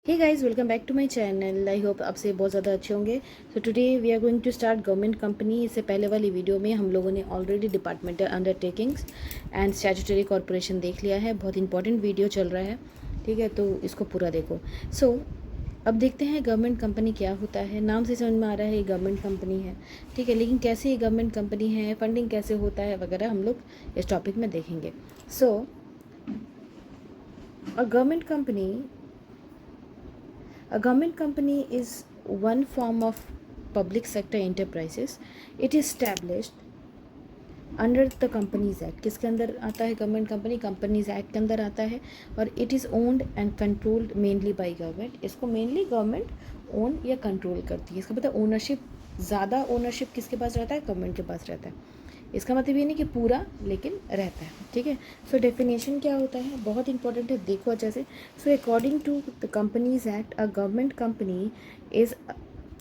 Hey guys, welcome back to my channel. I hope आपसे बहुत ज़्यादा अच्छे होंगे। So today we are going to start government company. इससे पहले वाली वीडियो में हम लोगों ने already departmental undertakings and statutory corporation देख लिया है। बहुत इंपॉर्टेंट वीडियो चल रहा है, ठीक है, तो इसको पूरा देखो। सो अब देखते हैं गवर्नमेंट कंपनी क्या होता है। नाम से समझ में आ रहा है ये गवर्नमेंट कंपनी है, ठीक है, लेकिन कैसे ये गवर्नमेंट कंपनी है, फंडिंग कैसे होता है वगैरह हम लोग इस टॉपिक में देखेंगे। So a government company A government company is one form of public sector enterprises. It is established under the Companies Act. किसके अंदर आता है गवर्नमेंट कंपनी? कंपनीज एक्ट के अंदर आता है। और it is owned and controlled mainly by government. इसको मेनली गवर्नमेंट ओन या कंट्रोल करती है। इसका मतलब ओनरशिप, ज़्यादा ओनरशिप किसके पास रहता है? गवर्नमेंट के पास रहता है। इसका मतलब ये नहीं कि पूरा, लेकिन रहता है, ठीक है। सो डेफिनेशन क्या होता है, बहुत इंपॉर्टेंट है, देखो अच्छे से। So according to the companies act, a government company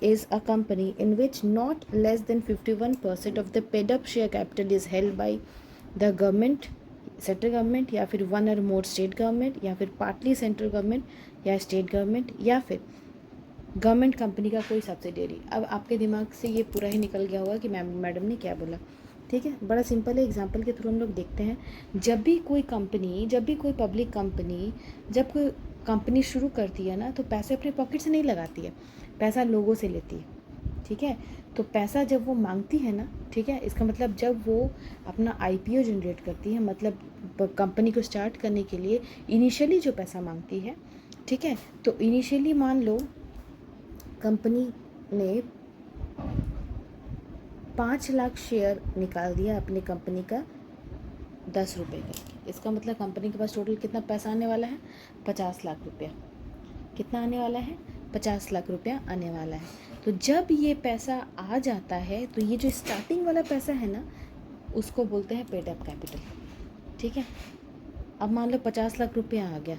is a company in which not less than 51% of the paid up share capital is held by the government, central government, या फिर one और more state government, या फिर partly central government या state government, या फिर government company का कोई सब्सिडियरी। अब आपके दिमाग से ये पूरा ही निकल गया होगा कि मैडम ने क्या बोला, ठीक है। बड़ा सिंपल है, एग्जांपल के थ्रू हम लोग देखते हैं। जब भी कोई पब्लिक कंपनी जब कोई कंपनी शुरू करती है ना, तो पैसे अपने पॉकेट से नहीं लगाती है, पैसा लोगों से लेती है, ठीक है। तो पैसा जब वो मांगती है ना, ठीक है, इसका मतलब जब वो अपना आईपीओ जनरेट करती है, मतलब कंपनी को स्टार्ट करने के लिए इनिशियली जो पैसा मांगती है, ठीक है, तो इनिशियली मान लो कंपनी ने 5 लाख शेयर निकाल दिया अपनी कंपनी का 10 रुपये का। इसका मतलब कंपनी के पास टोटल कितना पैसा आने वाला है? 50 लाख रुपया। कितना आने वाला है? 50 लाख रुपया आने वाला है। तो जब ये पैसा आ जाता है, तो ये जो स्टार्टिंग वाला पैसा है ना, उसको बोलते हैं पेड अप कैपिटल, ठीक है। अब मान लो 50 लाख रुपया आ गया,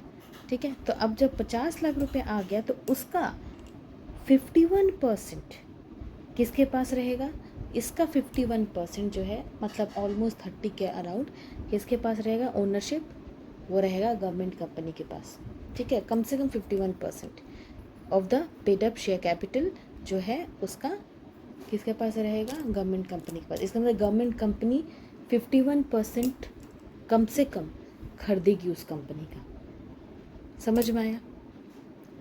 ठीक है। तो अब जब 50 लाख रुपया आ गया, तो उसका 51% किसके पास रहेगा? इसका 51% जो है, मतलब ऑलमोस्ट 30 के अराउंड, किसके पास रहेगा ओनरशिप? वो रहेगा गवर्नमेंट कंपनी के पास, ठीक है। कम से कम 51% of the paid up share capital जो है उसका किसके पास रहेगा? गवर्नमेंट कंपनी के पास। इसका मतलब गवर्नमेंट कंपनी 51% कम से कम खरीदेगी उस कंपनी का। समझ में आया?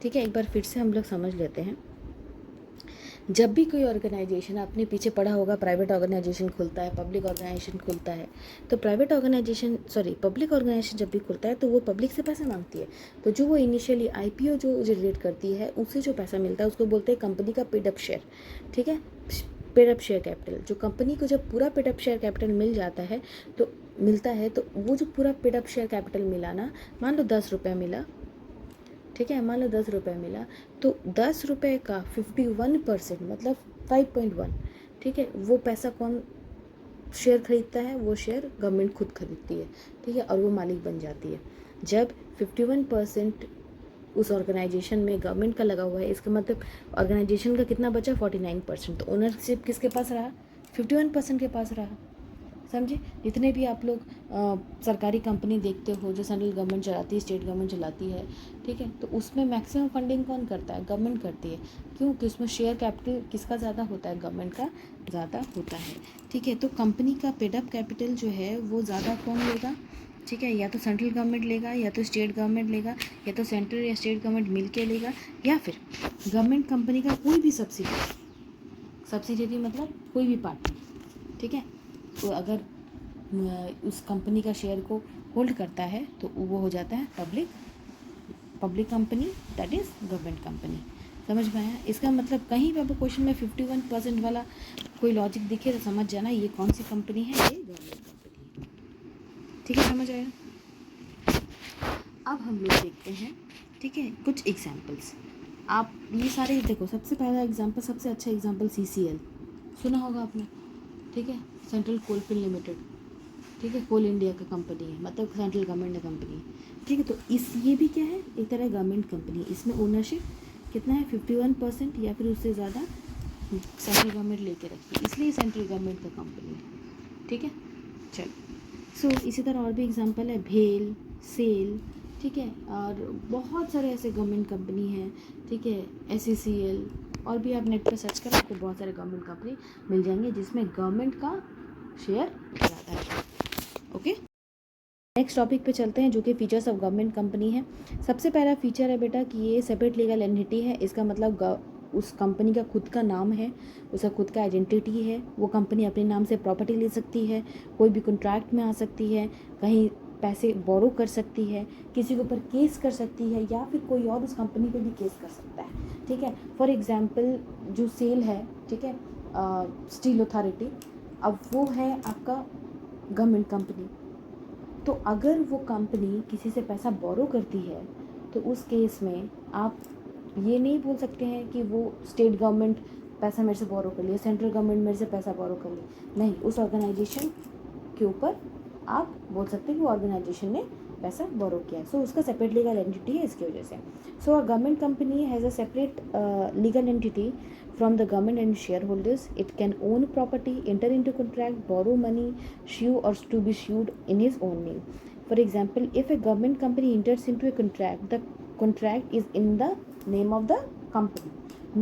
ठीक है, एक बार फिर से हम लोग समझ लेते हैं। जब भी कोई ऑर्गेनाइजेशन, आपने पीछे पढ़ा होगा, प्राइवेट ऑर्गेनाइजेशन खुलता है, पब्लिक ऑर्गेनाइजेशन खुलता है, तो पब्लिक ऑर्गेनाइजेशन जब भी खुलता है तो वो पब्लिक से पैसा मांगती है। तो जो वो इनिशियली आईपीओ जो जनरेट करती है, उससे जो पैसा मिलता है उसको बोलते हैं कंपनी का पेड अप शेयर, ठीक है, पेड अप शेयर कैपिटल। जो कंपनी को जब पूरा पेड अप शेयर कैपिटल मिलता है, तो वो जो पूरा पेड अप शेयर कैपिटल मिला ना, मान लो 10 रुपये मिला, ठीक है, मान लो 10 रुपये मिला, तो 10 रुपये का 51% मतलब 5.1, ठीक है, वो पैसा कौन शेयर खरीदता है? वो शेयर गवर्नमेंट खुद खरीदती है, ठीक है, और वो मालिक बन जाती है। जब 51% उस ऑर्गेनाइजेशन में गवर्नमेंट का लगा हुआ है, इसका मतलब ऑर्गेनाइजेशन का कितना बचा? 49%। तो ओनरशिप किसके पास रहा? 51% के पास रहा। समझे? जितने भी आप लोग सरकारी कंपनी देखते हो जो सेंट्रल गवर्नमेंट चलाती है, स्टेट गवर्नमेंट चलाती है, ठीक है, तो उसमें मैक्सिमम फंडिंग कौन करता है? गवर्नमेंट करती है। क्यों? कि उसमें शेयर कैपिटल किसका ज़्यादा होता है? गवर्नमेंट का ज़्यादा होता है, ठीक है। तो कंपनी का पेड अप कैपिटल जो है वो ज़्यादा कौन लेगा? ठीक है, या तो सेंट्रल गवर्नमेंट लेगा, या तो स्टेट गवर्नमेंट लेगा, या तो सेंट्रल या स्टेट गवर्नमेंट मिल के लेगा, या फिर गवर्नमेंट कंपनी का कोई भी सब्सिडियरी मतलब कोई भी पार्टी, ठीक है। तो अगर उस कंपनी का शेयर को होल्ड करता है तो वो हो जाता है public company, that is government company. समझ में आया? इसका मतलब कहीं पे आपको क्वेश्चन में 51% वाला कोई लॉजिक दिखे तो समझ जाना ये कौन सी कंपनी है, ये गवर्नमेंट कंपनी है, ठीक है, समझ आया? अब हम लोग देखते हैं, ठीक है, कुछ एग्जाम्पल्स। आप ये सारे देखो, सबसे पहला एग्जाम्पल, सबसे अच्छा एग्जाम्पल CCL सुना होगा आपने, ठीक है, सेंट्रल कोलफील्ड लिमिटेड, ठीक है, कोल इंडिया का कंपनी है, मतलब सेंट्रल गवर्नमेंट का कंपनी है, ठीक है। तो ये भी क्या है? एक तरह गवर्नमेंट कंपनी है। इसमें ओनरशिप कितना है? 51% या फिर उससे ज़्यादा सेंट्रल गवर्नमेंट लेके रखती है, इसलिए सेंट्रल गवर्नमेंट का कंपनी है, ठीक है। चलो, इसी तरह और भी एग्जांपल है, भेल, सेल, ठीक है। और बहुत सारे ऐसे गवर्नमेंट कंपनी हैं, ठीक है, SECL, और भी आप नेट पर सर्च करें आपको बहुत सारे गवर्नमेंट कंपनी मिल जाएंगे जिसमें गवर्नमेंट का शेयर ज़्यादा है। ओके, नेक्स्ट टॉपिक पे चलते हैं जो कि फीचर्स ऑफ गवर्नमेंट कंपनी है। सबसे पहला फीचर है बेटा कि ये सेपरेट लीगल एंटिटी है। इसका मतलब उस कंपनी का खुद का नाम है, उसका खुद का आइडेंटिटी है। वो कंपनी अपने नाम से प्रॉपर्टी ले सकती है, कोई भी कॉन्ट्रैक्ट में आ सकती है, कहीं पैसे बोरो कर सकती है, किसी के ऊपर केस कर सकती है, या फिर कोई और उस कंपनी पे भी केस कर सकता है। ठीक है, फॉर एग्जांपल जो सेल है, ठीक है, स्टील अथॉरिटी, अब वो है आपका गवर्नमेंट कंपनी। तो अगर वो कंपनी किसी से पैसा बोरो करती है तो उस केस में आप ये नहीं बोल सकते हैं कि वो स्टेट गवर्नमेंट पैसा मेरे से बोरो कर लिया, सेंट्रल गवर्नमेंट मेरे से पैसा बोरो कर लिया, नहीं, उस ऑर्गेनाइजेशन के ऊपर आप बोल सकते हैं कि वो ऑर्गेनाइजेशन ने पैसा बोरो किया है। सो उसका सेपरेट लीगल एंटिटी है इसकी वजह से। So a government company has a separate legal entity from the government and shareholders. It can own property, enter into contract, borrow money, sue or to be sued in his own name. For example, if a government company enters into a contract, the contract is in the name of the company,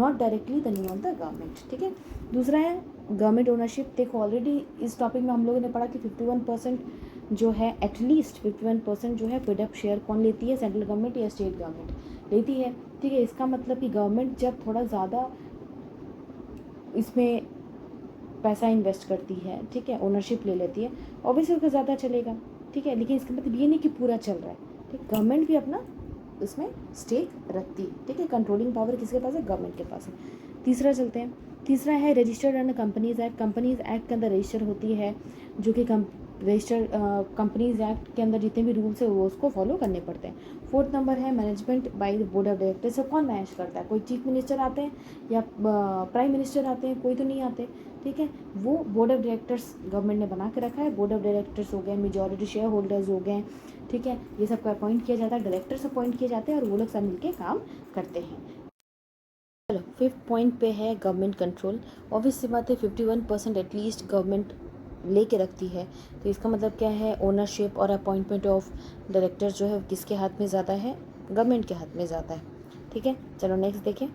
not directly the name of the government. ठीक है। दूसरा है government ownership. देखो already इस topic में हम लोगों ने पढ़ा कि 51% जो है, एटलीस्ट 51% जो है पेड शेयर कौन लेती है, सेंट्रल गवर्नमेंट या स्टेट गवर्नमेंट लेती है। ठीक है, इसका मतलब कि गवर्नमेंट जब थोड़ा ज़्यादा इसमें पैसा इन्वेस्ट करती है, ठीक है, ओनरशिप ले लेती है, ऑब्वियसली उसका ज़्यादा चलेगा। ठीक है, लेकिन इसका मतलब ये नहीं कि पूरा चल रहा है। ठीक, गवर्नमेंट भी अपना इसमें स्टेक रखती है। ठीक है, कंट्रोलिंग पावर किसके पास है, गवर्नमेंट के पास है। तीसरा चलते हैं, तीसरा है registered under companies act. Companies act के अंदर रजिस्टर होती है, जो कि रजिस्टर्ड कंपनीज एक्ट के अंदर जितने भी रूल्स है वो उसको फॉलो करने पड़ते हैं। फोर्थ नंबर है management by the board of directors. सब कौन मैनेज करता है, कोई चीफ मिनिस्टर आते हैं या प्राइम मिनिस्टर आते हैं, कोई तो नहीं आते। ठीक है, वो बोर्ड ऑफ डायरेक्टर्स गवर्नमेंट ने बना के रखा है। बोर्ड ऑफ डायरेक्टर्स हो गए, मेजॉरिटी शेयर होल्डर्स हो गए, ठीक है, ये सबको अपॉइंट किया जाता है, डायरेक्टर्स अपॉइंट किए जाते हैं और वो लोग सब मिलकर काम करते हैं। चलो, 5th पॉइंट पे है गवर्नमेंट कंट्रोल। ऑब्वियस सी बात है 51% एटलीस्ट गवर्नमेंट लेके रखती है, तो इसका मतलब क्या है, ओनरशिप और अपॉइंटमेंट ऑफ डायरेक्टर जो है किसके हाथ में ज़्यादा है, गवर्नमेंट के हाथ में ज़्यादा है। ठीक है, चलो नेक्स्ट देखें।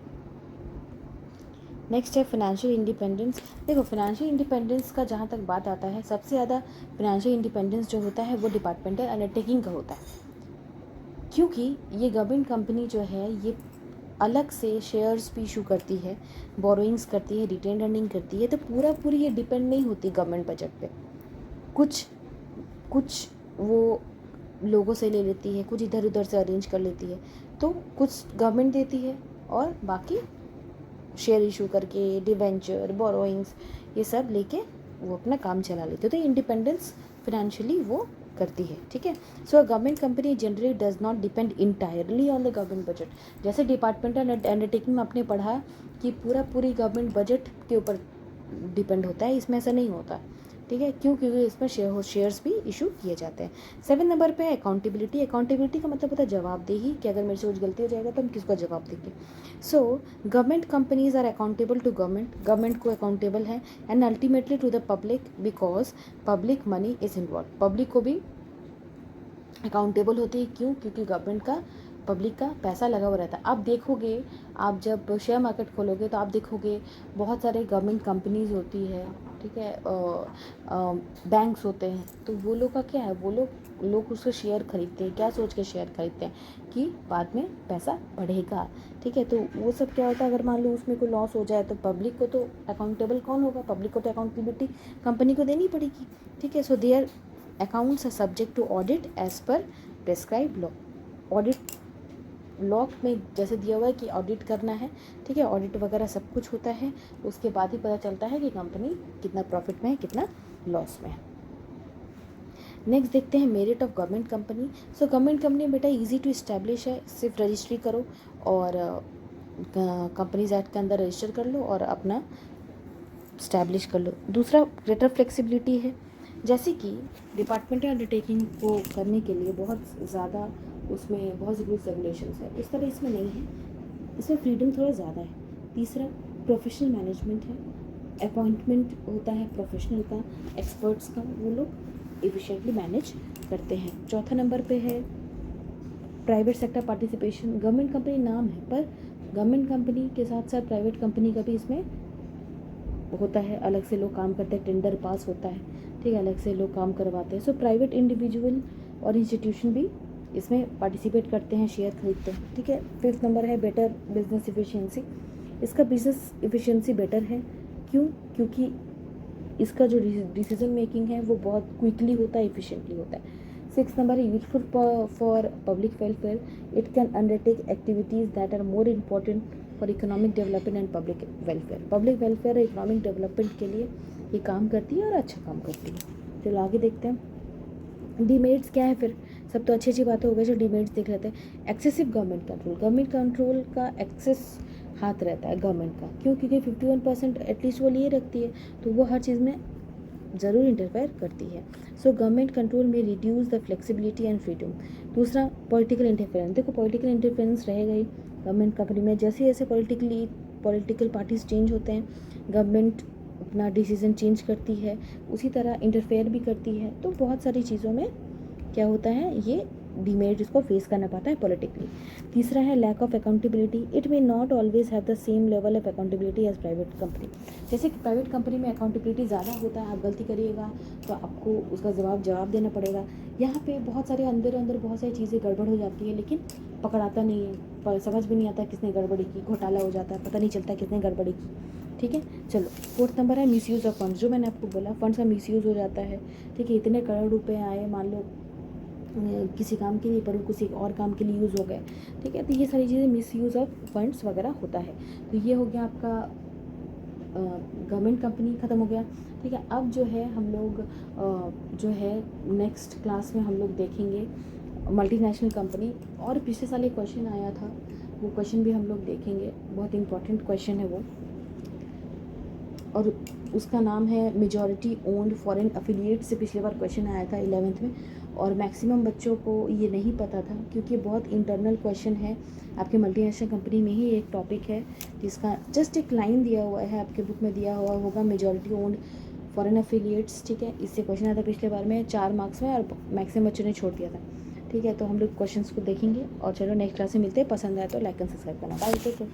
नेक्स्ट है फाइनेंशियल इंडिपेंडेंस। देखो फाइनेंशियल इंडिपेंडेंस का जहाँ तक बात आता है, सबसे ज़्यादा फाइनेंशियल इंडिपेंडेंस जो होता है वो डिपार्टमेंटल अंडरटेकिंग का होता है, क्योंकि ये गवर्नमेंट कंपनी जो है ये अलग से शेयर्स भी इशू करती है, बोरोइंग्स करती है, रिटेन अर्निंग करती है, तो पूरी ये डिपेंड नहीं होती गवर्नमेंट बजट पे। कुछ वो लोगों से ले लेती है, कुछ इधर उधर से अरेंज कर लेती है, तो कुछ गवर्नमेंट देती है और बाकी शेयर इशू करके, डिवेंचर, बोरोइंग्स, ये सब लेके वो अपना काम चला लेते हैं। तो इंडिपेंडेंस फाइनेंशियली वो करती है। ठीक है, so government company generally does not depend entirely on the government budget. जैसे डिपार्टमेंटल अंडरटेकिंग में आपने पढ़ा कि पूरी गवर्नमेंट बजट के ऊपर डिपेंड होता है, इसमें ऐसा नहीं होता। ठीक है, क्यों, क्योंकि इसमें शेयर्स भी इशू किए जाते हैं। 7 नंबर पे है अकाउंटेबिलिटी। अकाउंटेबिलिटी का मतलब होता है जवाबदेही, कि अगर मेरे से कुछ गलती हो जाएगा तो हम किसको जवाब देंगे। So government companies are accountable to government, government को अकाउंटेबल है, and ultimately to the public, because public money is involve. Public को भी अकाउंटेबल होती है, क्यों, क्योंकि गवर्नमेंट का, पब्लिक का पैसा लगा हुआ रहता है। आप देखोगे, आप जब शेयर मार्केट खोलोगे तो आप देखोगे बहुत सारे गवर्नमेंट कंपनीज होती है, ठीक है, बैंक्स होते हैं, तो वो लोग का क्या है, वो लोग उसके शेयर खरीदते हैं, क्या सोच के शेयर खरीदते हैं कि बाद में पैसा बढ़ेगा। ठीक है, तो वो सब क्या होता है, अगर मान लो उसमें कोई लॉस हो जाए तो पब्लिक को तो अकाउंटेबल कौन होगा, पब्लिक को तो अकाउंटेबिलिटी कंपनी को देनी पड़ेगी। ठीक है, so their accounts are subject to audit as per prescribe law. Audit law में जैसे दिया हुआ है कि ऑडिट करना है, ठीक है, ऑडिट वगैरह सब कुछ होता है, उसके बाद ही पता चलता है कि कंपनी कितना प्रॉफिट में है, कितना लॉस में है। नेक्स्ट देखते हैं merit of government company. So government company बेटा इजी टू इस्टेब्लिश है, सिर्फ रजिस्ट्री करो और कंपनीज एक्ट के अंदर रजिस्टर कर लो और अपना इस्टेब्लिश कर लो। दूसरा ग्रेटर फ्लेक्सिबिलिटी है, जैसे कि डिपार्टमेंटल अंडरटेकिंग को करने के लिए बहुत ज़्यादा उसमें बहुत रूल्स रेगुलेशंस है, इस तरह इसमें नहीं है, इसमें फ्रीडम थोड़ा ज़्यादा है। तीसरा प्रोफेशनल मैनेजमेंट है, अपॉइंटमेंट होता है प्रोफेशनल का, एक्सपर्ट्स का, वो लोग एफिशिएंटली मैनेज करते हैं। चौथा नंबर पे है private sector participation, government company नाम है पर गवर्नमेंट कंपनी के साथ साथ प्राइवेट कंपनी का भी इसमें होता है, अलग से लोग काम करते हैं, टेंडर पास होता है, ठीक है, अलग से लोग काम करवाते हैं। सो प्राइवेट इंडिविजुअल और इंस्टीट्यूशन भी इसमें पार्टिसिपेट करते हैं, शेयर खरीदते हैं, ठीक है। 5th नंबर है बेटर बिजनेस इफिशिएंसी। इसका बिजनेस इफिशिएंसी बेटर है, क्यों? क्योंकि इसका जो डिसीजन मेकिंग है वो बहुत क्विकली होता है, इफिशिएंटली होता है। 6th नंबर है useful for public welfare. It can undertake activities that are more important for economic development and public welfare. Public welfare और इकोनॉमिक डेवलपमेंट के लिए ये काम करती है और अच्छा काम करती है। चलो आगे देखते हैं डीमेरिट्स क्या है। फिर सब तो अच्छी बातें हो गई, जो डीमेरिट्स देख लेते हैं। Excessive government control, government control का एक्सेस हाथ रहता है गवर्नमेंट का, क्यों? क्योंकि 51% एटलीस्ट वो लिए रखती है, तो वो हर चीज़ में ज़रूर इंटरफेयर करती है। सो गवर्नमेंट कंट्रोल में reduce the flexibility and freedom. दूसरा पॉलिटिकल इंटरफेरेंस, देखो पॉलिटिकल इंटरफेरेंस रहेगा ही गवर्नमेंट कंपनी में। जैसे जैसे पॉलिटिकल पार्टीज चेंज होते हैं, गवर्नमेंट अपना डिसीजन चेंज करती है, उसी तरह इंटरफेयर भी करती है। तो बहुत सारी चीज़ों में क्या होता है, ये डीमेरिट इसको फेस करना पड़ता है पॉलिटिकली। तीसरा है lack of accountability. It may not always have the same level of accountability as private company. जैसे कि प्राइवेट कंपनी में अकाउंटेबिलिटी ज़्यादा होता है, आप गलती करिएगा तो आपको उसका जवाब देना पड़ेगा। यहाँ पे बहुत सारे अंदर बहुत सारी चीज़ें गड़बड़ हो जाती है, लेकिन पकड़ाता नहीं है, पर समझ भी नहीं आता किसने गड़बड़ी की, घोटाला हो जाता है, पता नहीं चलता किसने गड़बड़ी की, ठीक है। चलो 4th नंबर है मिसयूज़ ऑफ फंड्स। जो मैंने आपको बोला, फंड्स का मिसयूज़ हो जाता है, ठीक है। इतने करोड़ रुपए आए, मान लो किसी काम के लिए, पर वो किसी और काम के लिए यूज़ हो गए, ठीक है। तो ये सारी चीज़ें मिसयूज़ ऑफ फंड्स वगैरह होता है। तो ये हो गया आपका गवर्नमेंट कंपनी ख़त्म हो गया, ठीक है। अब जो है हम लोग जो है नेक्स्ट क्लास में हम लोग देखेंगे मल्टीनेशनल कंपनी। और पिछले साल एक क्वेश्चन आया था, वो क्वेश्चन भी हम लोग देखेंगे, बहुत इंपॉर्टेंट क्वेश्चन है वो, और उसका नाम है मेजॉरिटी ओन्ड फॉरेन अफिलिएट से पिछले बार क्वेश्चन आया था 11th में, और मैक्सिमम बच्चों को ये नहीं पता था, क्योंकि बहुत इंटरनल क्वेश्चन है। आपके मल्टीनेशनल कंपनी में ही एक टॉपिक है जिसका जस्ट एक लाइन दिया हुआ है, आपके बुक में दिया हुआ होगा मेजॉरिटी ओन्ड फॉरेन अफिलिएट्स, ठीक है। इससे क्वेश्चन आया था पिछले बार में 4 मार्क्स में, और मैक्सिमम बच्चों ने छोड़ दिया था, ठीक है। तो हम लोग क्वेश्चन को देखेंगे, और चलो नेक्स्ट क्लास में मिलते हैं। पसंद आए तो लाइक एंड सब्सक्राइब करना। Bye, take care.